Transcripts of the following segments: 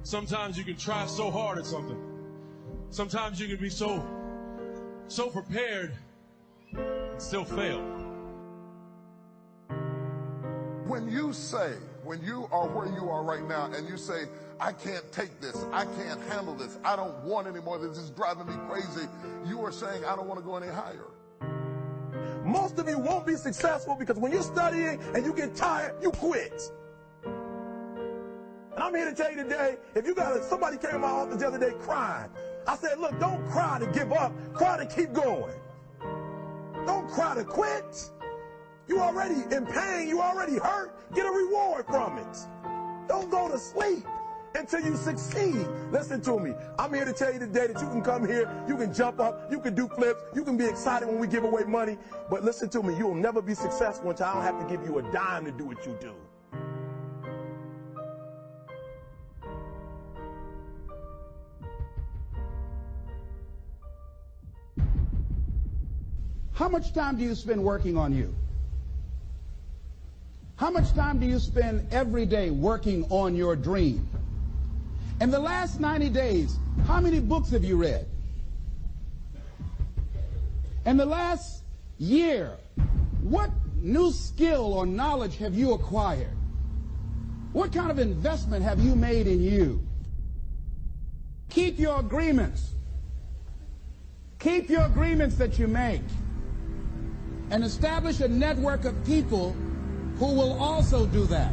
Sometimes you can try so hard at something. Sometimes you can be so prepared and still fail. When you are where you are right now and you say, I can't take this, I can't handle this, I don't want any more, this is driving me crazy, you are saying, I don't want to go any higher. Most of you won't be successful because when you're studying and you get tired, you quit. And I'm here to tell you today, if you got somebody came to my office the other day crying. I said, look, don't cry to give up, cry to keep going. Don't cry to quit. You already in pain, you already hurt, get a reward from it. Don't go to sleep until you succeed. Listen to me. I'm here to tell you today that you can come here, you can jump up, you can do flips, you can be excited when we give away money. But listen to me, you will never be successful until I don't have to give you a dime to do what you do. How much time do you spend working on you? How much time do you spend every day working on your dream? In the last 90 days, how many books have you read? In the last year, what new skill or knowledge have you acquired? What kind of investment have you made in you? Keep your agreements. Keep your agreements that you make. And establish a network of people who will also do that.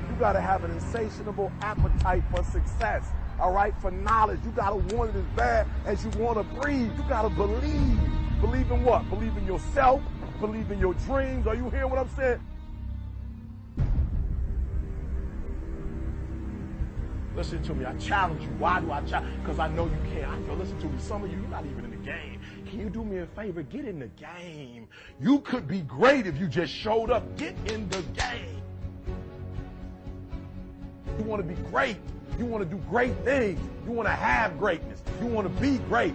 You got to have an insatiable appetite for success, all right, for knowledge. You got to want it as bad as you want to breathe. You got to believe. Believe in what? Believe in yourself. Believe in your dreams. Are you hearing what I'm saying? Listen to me. I challenge you. Why do I challenge? Because I know you can. I know, listen to me. Some of you, you're not even in the game. Can you do me a favor? Get in the game. You could be great if you just showed up. Get in the game. You want to be great. You want to do great things. You want to have greatness. You want to be great.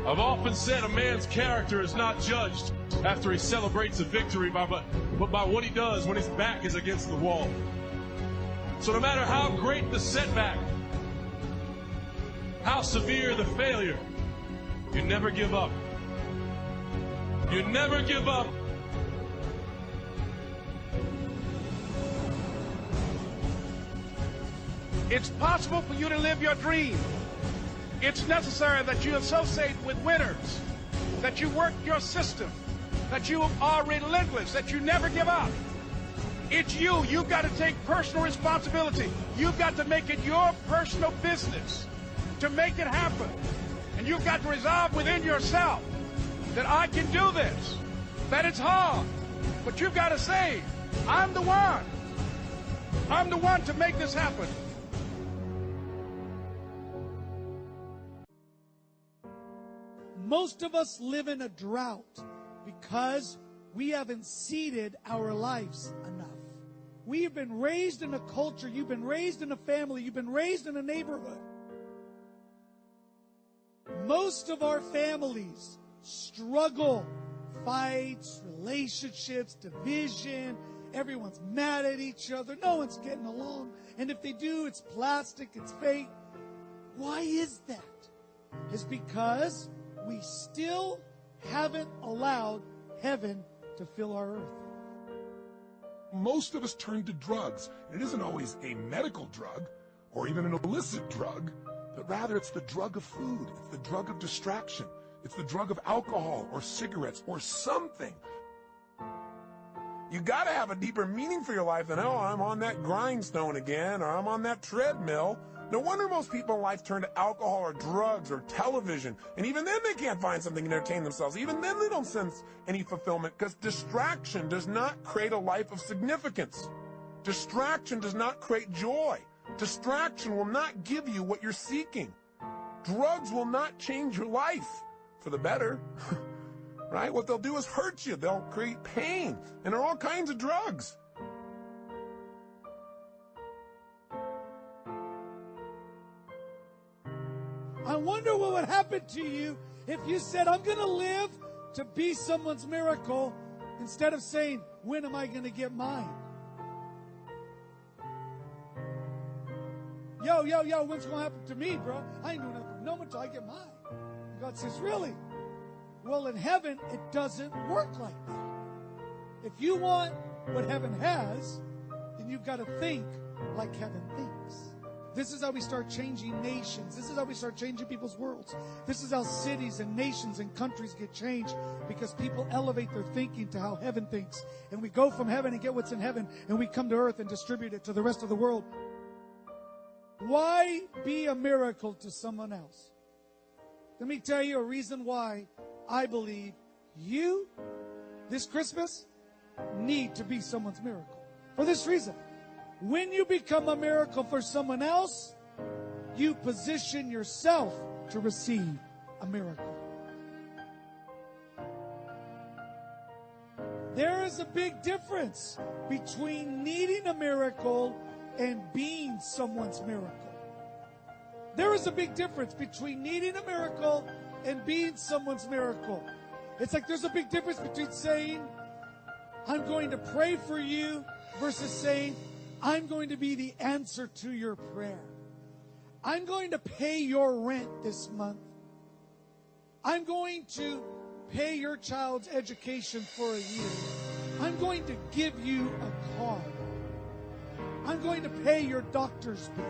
I've often said a man's character is not judged after he celebrates a victory, but by what he does when his back is against the wall. So no matter how great the setback, how severe the failure, you never give up. You never give up. It's possible for you to live your dream. It's necessary that you associate with winners, that you work your system, that you are relentless, that you never give up. It's you. You've got to take personal responsibility. You've got to make it your personal business to make it happen. And you've got to resolve within yourself that I can do this, that it's hard, but you've got to say, I'm the one. I'm the one to make this happen. Most of us live in a drought because we haven't seeded our lives enough. We have been raised in a culture, you've been raised in a family, you've been raised in a neighborhood. Most of our families struggle, fights, relationships, division. Everyone's mad at each other. No one's getting along. And if they do, it's plastic, it's fake. Why is that? It's because we still haven't allowed heaven to fill our earth. Most of us turn to drugs. It isn't always a medical drug or even an illicit drug, but rather it's the drug of food. It's the drug of distraction. It's the drug of alcohol or cigarettes or something. You got to have a deeper meaning for your life than, oh, I'm on that grindstone again, or I'm on that treadmill. No wonder most people in life turn to alcohol or drugs or television. And even then they can't find something to entertain themselves. Even then they don't sense any fulfillment, because distraction does not create a life of significance. Distraction does not create joy. Distraction will not give you what you're seeking. Drugs will not change your life for the better. Right? What they'll do is hurt you. They'll create pain. And there are all kinds of drugs. I wonder what would happen to you If you said, I'm going to live to be someone's miracle, instead of saying, when am I going to get mine? Yo, when's going to happen to me, bro? I ain't doing nothing. No until I get mine. And God says, really? Well, in heaven, it doesn't work like that. If you want what heaven has, then you've got to think like heaven thinks. This is how we start changing nations. This is how we start changing people's worlds. This is how cities and nations and countries get changed, because people elevate their thinking to how heaven thinks. And we go from heaven and get what's in heaven, and we come to earth and distribute it to the rest of the world. Why be a miracle to someone else? Let me tell you a reason why I believe you, this Christmas, need to be someone's miracle. For this reason. When you become a miracle for someone else, you position yourself to receive a miracle. There is a big difference between needing a miracle and being someone's miracle. There is a big difference between needing a miracle and being someone's miracle. It's like there's a big difference between saying, I'm going to pray for you, versus saying, I'm going to be the answer to your prayer. I'm going to pay your rent this month. I'm going to pay your child's education for a year. I'm going to give you a car. I'm going to pay your doctor's bill.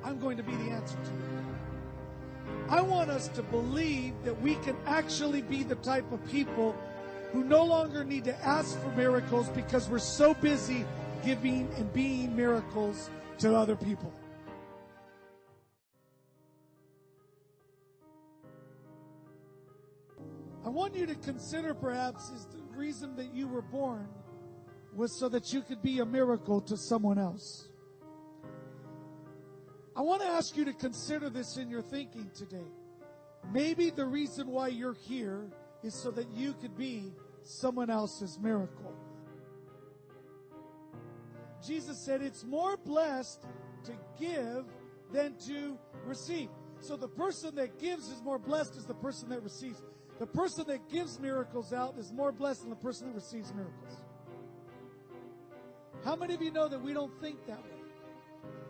I'm going to be the answer to it. I want us to believe that we can actually be the type of people who no longer need to ask for miracles because we're so busy giving and being miracles to other people. I want you to consider, perhaps, is the reason that you were born was so that you could be a miracle to someone else. I want to ask you to consider this in your thinking today. Maybe the reason why you're here is so that you could be someone else's miracle. Jesus said it's more blessed to give than to receive. So the person that gives is more blessed as the person that receives. The person that gives miracles out is more blessed than the person that receives miracles. How many of you know that we don't think that way?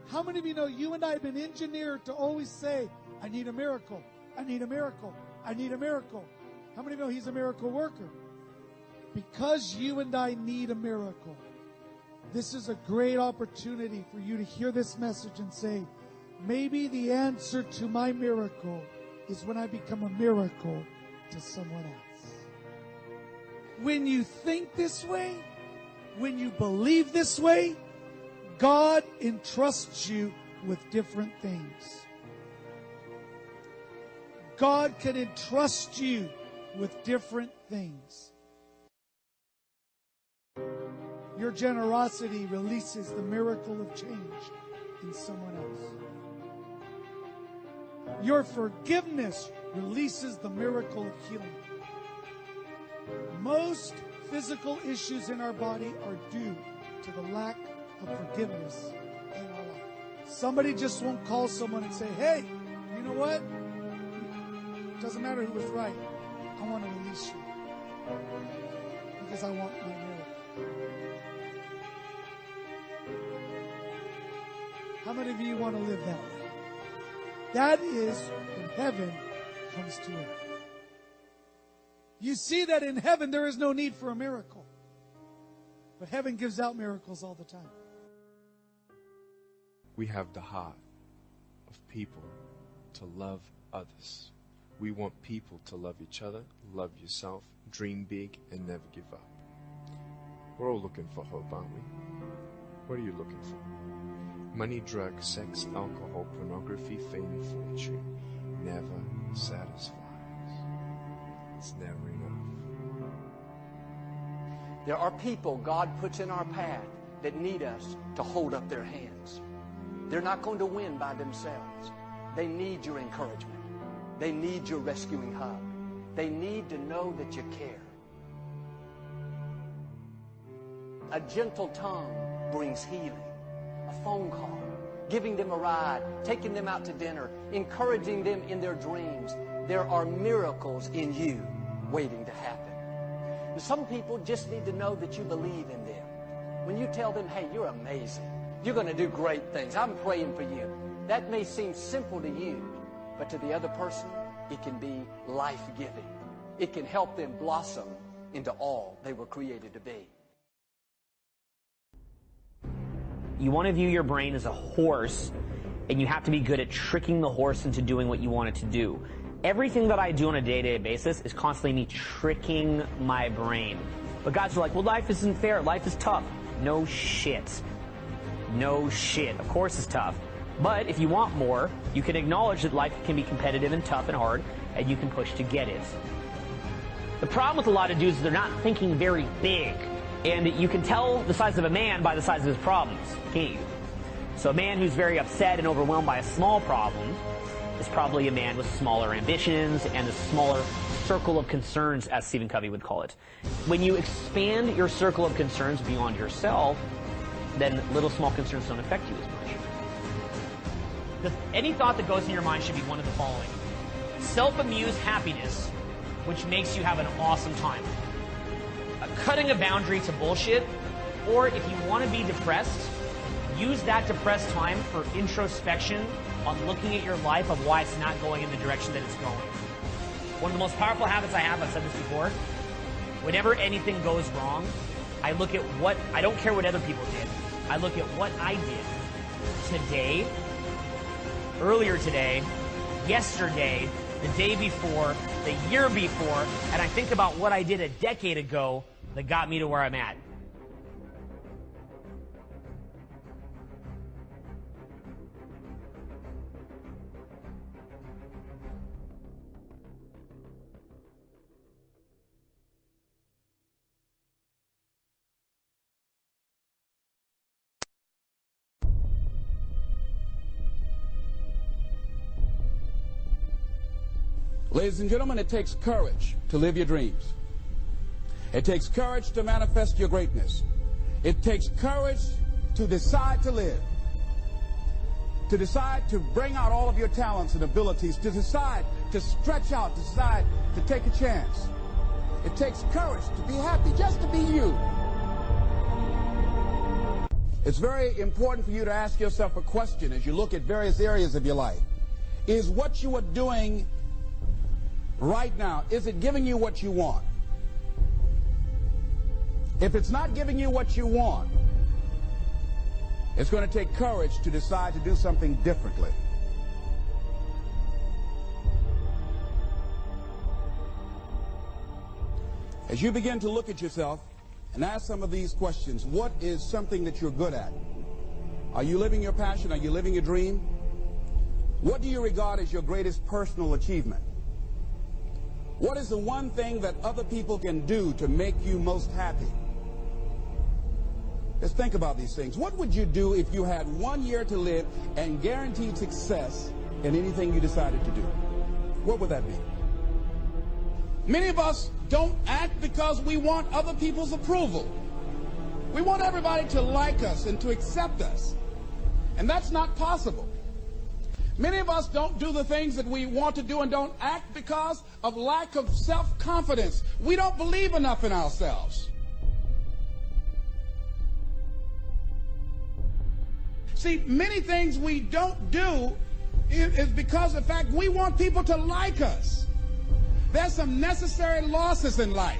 How many of you know you and I have been engineered to always say, I need a miracle, I need a miracle, I need a miracle. How many of you know he's a miracle worker? Because you and I need a miracle, this is a great opportunity for you to hear this message and say, maybe the answer to my miracle is when I become a miracle to someone else. When you think this way, when you believe this way, God entrusts you with different things. God can entrust you with different things. Your generosity releases the miracle of change in someone else. Your forgiveness releases the miracle of healing. Most physical issues in our body are due to the lack of forgiveness in our life. Somebody just won't call someone and say, hey, you know what? It doesn't matter who was right. I want to release you because I want my miracle. How many of you want to live that way? That is when heaven comes to earth. You see that in heaven there is no need for a miracle. But heaven gives out miracles all the time. We have the heart of people to love others. We want people to love each other, love yourself, dream big, and never give up. We're all looking for hope, aren't we? What are you looking for? Money, drugs, sex, alcohol, pornography, fame, fortune never satisfies. It's never enough. There are people God puts in our path that need us to hold up their hands. They're not going to win by themselves. They need your encouragement. They need your rescuing hug. They need to know that you care. A gentle tongue brings healing. A phone call, giving them a ride, taking them out to dinner, encouraging them in their dreams. there are miracles in you waiting to happen. And some people just need to know that you believe in them. When you tell them, hey, you're amazing, you're going to do great things, I'm praying for you, that may seem simple to you, but to the other person, it can be life-giving. It can help them blossom into all they were created to be. You want to view your brain as a horse, and you have to be good at tricking the horse into doing what you want it to do. Everything that I do on a day-to-day basis is constantly me tricking my brain. But guys are like, well, life isn't fair. Life is tough. No shit. No shit. Of course it's tough. But if you want more, you can acknowledge that life can be competitive and tough and hard, and you can push to get it. The problem with a lot of dudes is they're not thinking very big. And you can tell the size of a man by the size of his problems, can't you? So a man who's very upset and overwhelmed by a small problem is probably a man with smaller ambitions and a smaller circle of concerns, as Stephen Covey would call it. When you expand your circle of concerns beyond yourself, then little small concerns don't affect you as much. Any thought that goes in your mind should be one of the following. Self-amused happiness, which makes you have an awesome time. Cutting a boundary to bullshit, or if you want to be depressed, use that depressed time for introspection on looking at your life of why it's not going in the direction that it's going. One of the most powerful habits I have, I've said this before, whenever anything goes wrong, I look at what, I don't care what other people did, I look at what I did today, earlier today, yesterday, the day before, the year before, and I think about what I did a decade ago that got me to where I'm at. Ladies and gentlemen, it takes courage to live your dreams. It takes courage to manifest your greatness. It takes courage to decide to live. To decide to bring out all of your talents and abilities. To decide to stretch out. To decide to take a chance. It takes courage to be happy, just to be you. It's very important for you to ask yourself a question as you look at various areas of your life. Is what you are doing right now, is it giving you what you want? If it's not giving you what you want, it's going to take courage to decide to do something differently. As you begin to look at yourself and ask some of these questions, what is something that you're good at? Are you living your passion? Are you living your dream? What do you regard as your greatest personal achievement? What is the one thing that other people can do to make you most happy? Just think about these things. What would you do if you had 1 year to live and guaranteed success in anything you decided to do? What would that be? Many of us don't act because we want other people's approval. We want everybody to like us and to accept us. And that's not possible. Many of us don't do the things that we want to do and don't act because of lack of self-confidence. We don't believe enough in ourselves. See, many things we don't do is because of the fact we want people to like us. There's some necessary losses in life.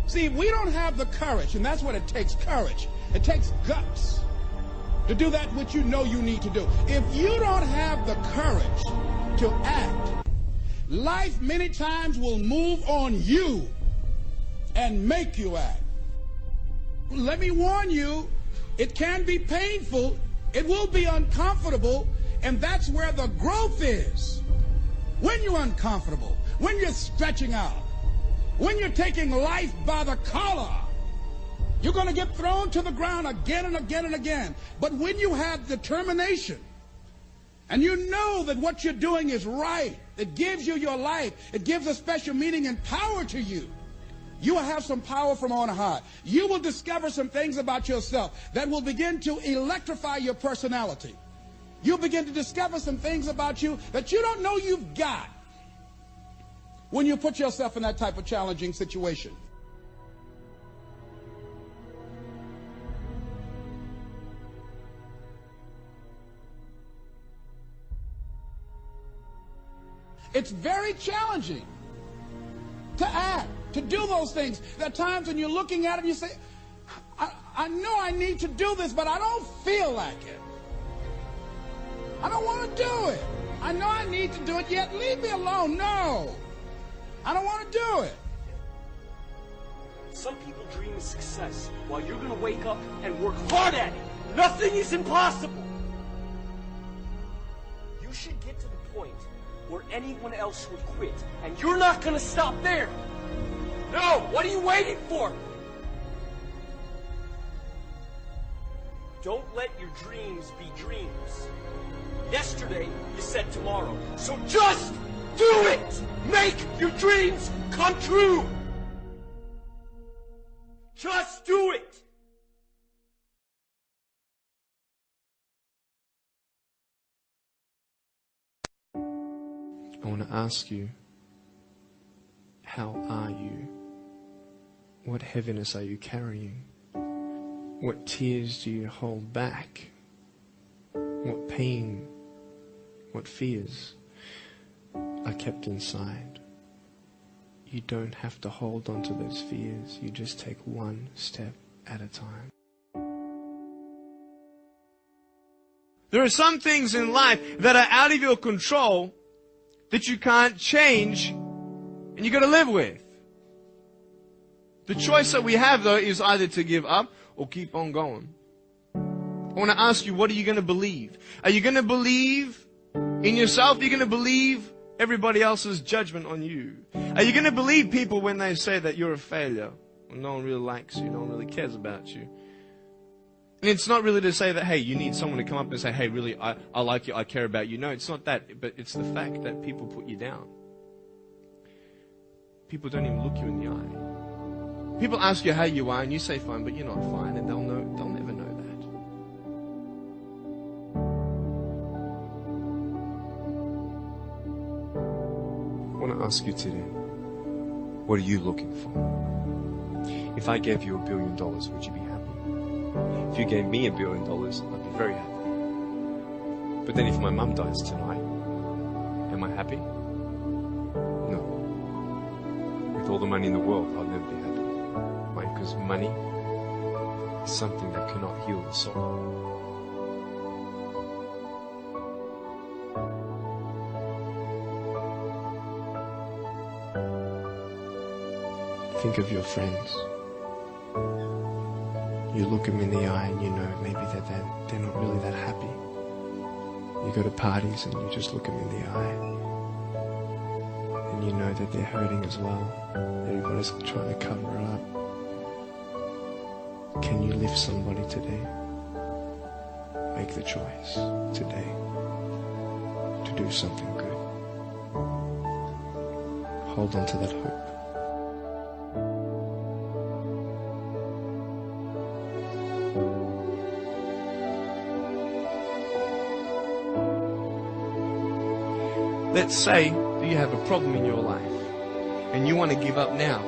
See, we don't have the courage, and that's what it takes, courage. It takes guts to do that which you know you need to do. If you don't have the courage to act, life many times will move on you and make you act. Let me warn you, it can be painful, it will be uncomfortable, and that's where the growth is. When you're uncomfortable, when you're stretching out, when you're taking life by the collar, you're going to get thrown to the ground again and again and again. But when you have determination, and you know that what you're doing is right, it gives you your life, it gives a special meaning and power to you, you will have some power from on high. You will discover some things about yourself that will begin to electrify your personality. You'll begin to discover some things about you that you don't know you've got. when you put yourself in that type of challenging situation? It's very challenging to act, to do those things. There are times when you're looking at it and you say, I know I need to do this, but I don't feel like it. I don't want to do it. I know I need to do it, yet leave me alone. No, I don't want to do it. Some people dream of success while you're going to wake up and work hard at it. Nothing is impossible. You should get to the point where anyone else would quit, and you're not going to stop there. No, what are you waiting for? Don't let your dreams be dreams. Yesterday, you said tomorrow. So just do it! Make your dreams come true! Just do it! I want to ask you, how are you? What heaviness are you carrying? What tears do you hold back? What pain, what fears are kept inside? You don't have to hold on to those fears. You just take one step at a time. There are some things in life that are out of your control that you can't change and you got to live with. The choice that we have, though, is either to give up or keep on going. I want to ask you, what are you going to believe? Are you going to believe in yourself? Are you going to believe everybody else's judgment on you? Are you going to believe people when they say that you're a failure? Well, no one really likes you. No one really cares about you. And it's not really to say that, hey, you need someone to come up and say, hey, really, I like you, I care about you. No, it's not that. But it's the fact that people put you down. People don't even look you in the eye. People ask you how you are, and you say fine, but you're not fine, and they'll never know that. I want to ask you today, what are you looking for? If I gave you $1 billion, would you be happy? If you gave me $1 billion, I'd be very happy. But then if my mum dies tonight, am I happy? No. With all the money in the world, I'll never be happy. Why? Because money is something that cannot heal the soul. Think of your friends. You look them in the eye and you know maybe they're not really that happy. You go to parties and you just look them in the eye. And you know that they're hurting as well. Everybody's trying to cover it up. Can you lift somebody today? Make the choice today to do something good. Hold on to that hope. Let's say that you have a problem in your life and you want to give up now.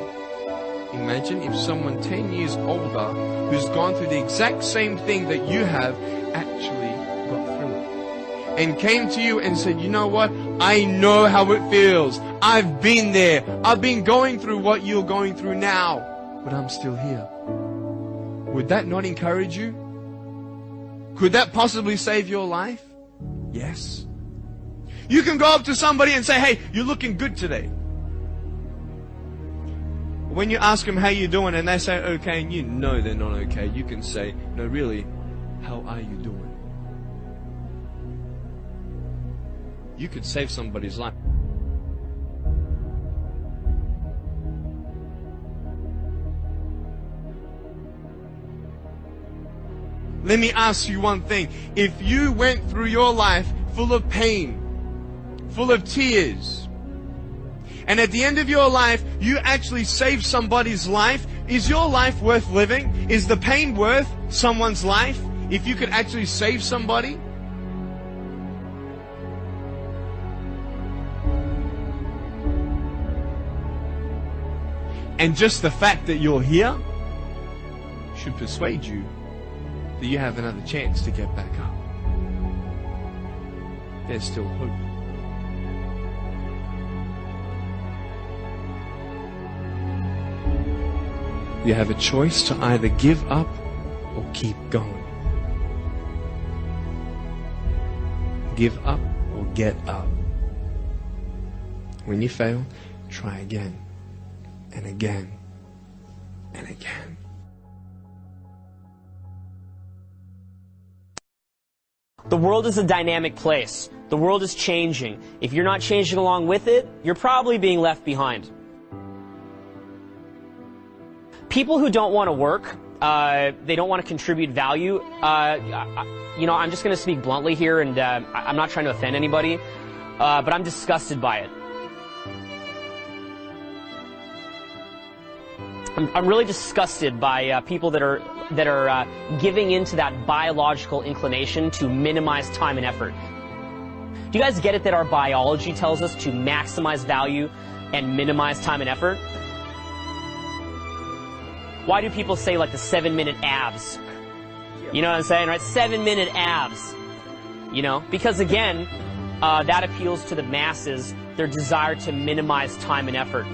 Imagine if someone 10 years older who's gone through the exact same thing that you have actually got through it and came to you and said, you know what? I know how it feels. I've been there. I've been going through what you're going through now, but I'm still here. Would that not encourage you? Could that possibly save your life? Yes. You can go up to somebody and say, hey, you're looking good today. When you ask them how you doing and they say okay and you know they're not okay, you can say, no, really, how are you doing? You could save somebody's life. Let me ask you one thing. If you went through your life full of pain, full of tears, and at the end of your life, you actually saved somebody's life, is your life worth living? Is the pain worth someone's life if you could actually save somebody? And just the fact that you're here should persuade you that you have another chance to get back up. There's still hope. You have a choice to either give up or keep going. Give up or get up. When you fail, try again and again and again. The world is a dynamic place. The world is changing. If you're not changing along with it, you're probably being left behind. People who don't want to work, they don't want to contribute value. I'm just going to speak bluntly here, and I'm not trying to offend anybody, but I'm disgusted by it. I'm really disgusted by people that are giving into that biological inclination to minimize time and effort. Do you guys get it that our biology tells us to maximize value and minimize time and effort? Why do people say like the 7-minute abs? You know what I'm saying, right? 7-minute abs. You know, because again, that appeals to the masses, their desire to minimize time and effort.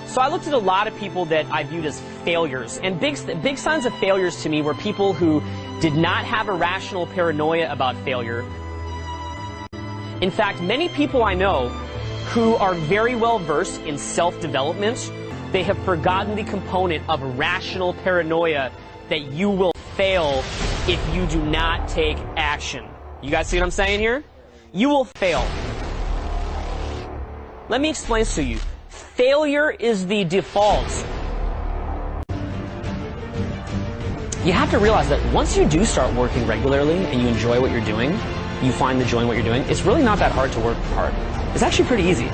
So I looked at a lot of people that I viewed as failures, and big signs of failures to me were people who did not have a rational paranoia about failure. In fact, many people I know who are very well versed in self-development, they have forgotten the component of rational paranoia that you will fail if you do not take action. You guys see what I'm saying here? You will fail. Let me explain this to you. Failure is the default. You have to realize that once you do start working regularly and you enjoy what you're doing, you find the joy in what you're doing, it's really not that hard to work hard. It's actually pretty easy.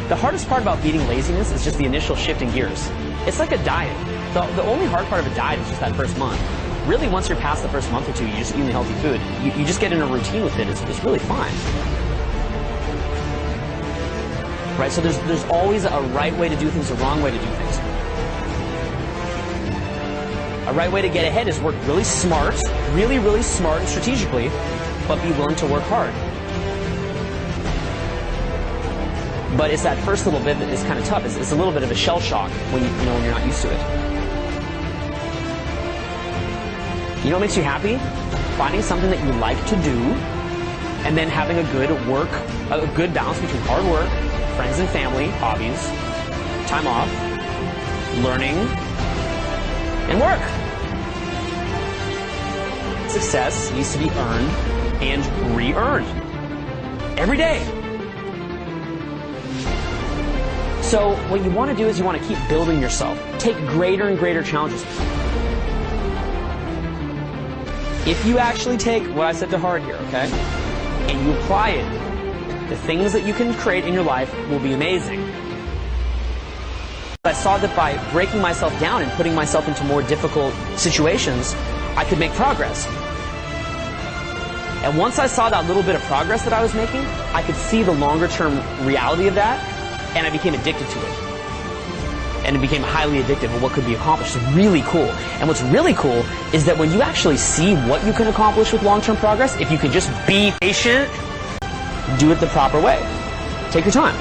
The hardest part about beating laziness is just the initial shift in gears. It's like a diet. The only hard part of a diet is just that first month. Really, once you're past the first month or two, you just eat the healthy food. You just get in a routine with it. It's really fine. Right? So there's always a right way to do things, a wrong way to do things. A right way to get ahead is work really smart, really smart and strategically, but be willing to work hard. But it's that first little bit that is kind of tough. It's a little bit of a shell shock when when you're not used to it. You know what makes you happy? Finding something that you like to do, and then having a good balance between hard work, friends and family, hobbies, time off, learning, and work. Success needs to be earned and re-earned every day. So what you want to do is you want to keep building yourself. Take greater and greater challenges. If you actually take what I said to heart here, okay, and you apply it, the things that you can create in your life will be amazing. I saw that by breaking myself down and putting myself into more difficult situations, I could make progress. And once I saw that little bit of progress that I was making, I could see the longer-term reality of that, and I became addicted to it. And it became highly addictive of what could be accomplished. It's really cool. And what's really cool is that when you actually see what you can accomplish with long-term progress, if you can just be patient, do it the proper way. Take your time.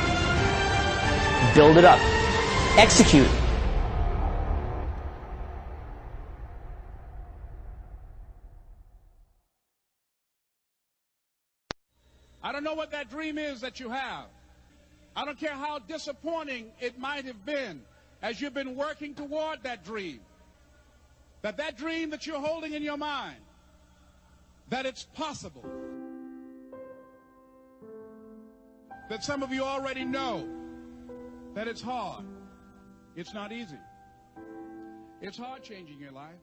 Build it up. Execute. I don't know what that dream is that you have. I don't care how disappointing it might have been as you've been working toward that dream. That dream that you're holding in your mind, that it's possible. That some of you already know that it's hard. It's not easy. It's hard changing your life.